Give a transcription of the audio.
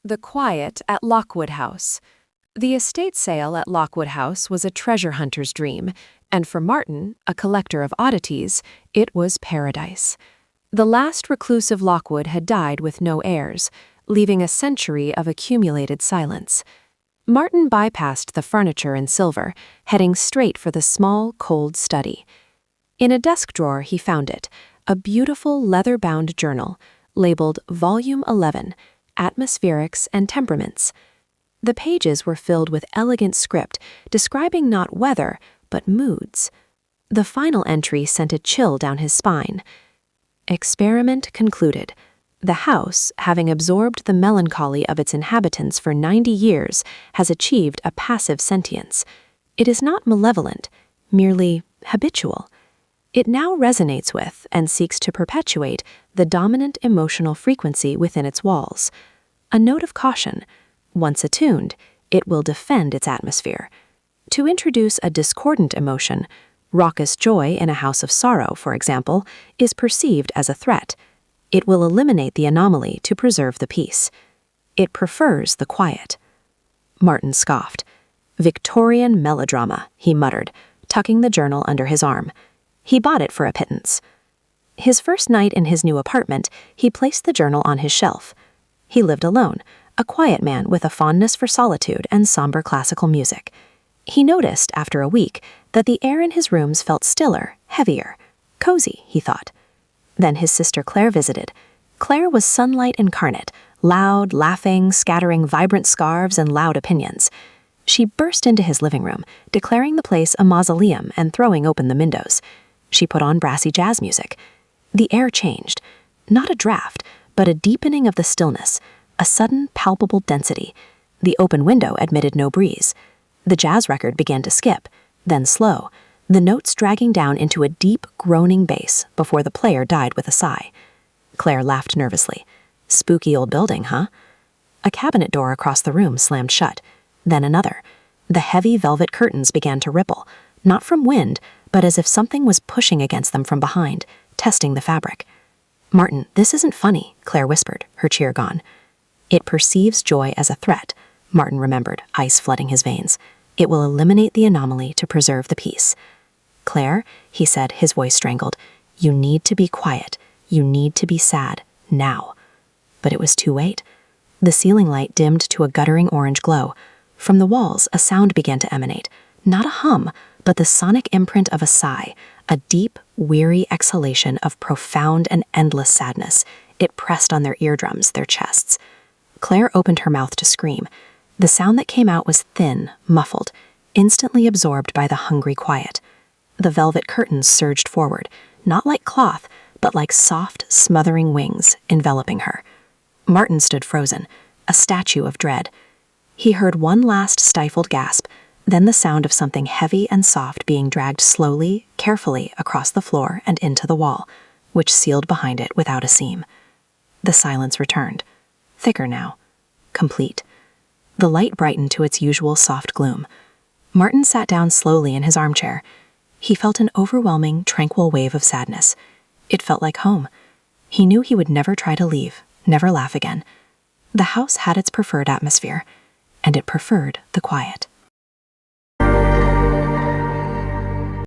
The Quiet at Lockwood House. The estate sale at Lockwood House was a treasure hunter's dream, and for Martin, a collector of oddities, it was paradise. The last recluse of Lockwood had died with no heirs, leaving a century of accumulated silence. Martin bypassed the furniture and silver, heading straight for the small, cold study. In a desk drawer he found it, a beautiful leather-bound journal, labeled Volume 11, Atmospherics and Temperaments. The pages were filled with elegant script describing not weather, but moods. The final entry sent a chill down his spine. Experiment concluded. The house, having absorbed the melancholy of its inhabitants for 90 years, has achieved a passive sentience. It is not malevolent, merely habitual. It now resonates with and seeks to perpetuate the dominant emotional frequency within its walls. A note of caution. Once attuned, it will defend its atmosphere. To introduce a discordant emotion, raucous joy in a house of sorrow, for example, is perceived as a threat. It will eliminate the anomaly to preserve the peace. It prefers the quiet. Martin scoffed. Victorian melodrama, he muttered, tucking the journal under his arm. He bought it for a pittance. His first night in his new apartment, he placed the journal on his shelf. He lived alone, a quiet man with a fondness for solitude and somber classical music. He noticed, after a week, that the air in his rooms felt stiller, heavier. Cozy, he thought. Then his sister Claire visited. Claire was sunlight incarnate, loud, laughing, scattering vibrant scarves and loud opinions. She burst into his living room, declaring the place a mausoleum and throwing open the windows. She put on brassy jazz music. The air changed. Not a draft, but a deepening of the stillness, a sudden, palpable density. The open window admitted no breeze. The jazz record began to skip, then slow, the notes dragging down into a deep, groaning bass before the player died with a sigh. Claire laughed nervously. Spooky old building, huh? A cabinet door across the room slammed shut. Then another. The heavy velvet curtains began to ripple, not from wind, but as if something was pushing against them from behind, testing the fabric. Martin, this isn't funny, Claire whispered, her cheer gone. It perceives joy as a threat, Martin remembered, ice flooding his veins. It will eliminate the anomaly to preserve the peace. Claire, he said, his voice strangled, you need to be quiet. You need to be sad, now. But it was too late. The ceiling light dimmed to a guttering orange glow. From the walls, a sound began to emanate. Not a hum, but the sonic imprint of a sigh, a deep, weary exhalation of profound and endless sadness. It pressed on their eardrums, their chests. Claire opened her mouth to scream. The sound that came out was thin, muffled, instantly absorbed by the hungry quiet. The velvet curtains surged forward, not like cloth, but like soft, smothering wings, enveloping her. Martin stood frozen, a statue of dread. He heard one last stifled gasp, then the sound of something heavy and soft being dragged slowly, carefully across the floor and into the wall, which sealed behind it without a seam. The silence returned, thicker now, complete. The light brightened to its usual soft gloom. Martin sat down slowly in his armchair. He felt an overwhelming, tranquil wave of sadness. It felt like home. He knew he would never try to leave, never laugh again. The house had its preferred atmosphere, and it preferred the quiet.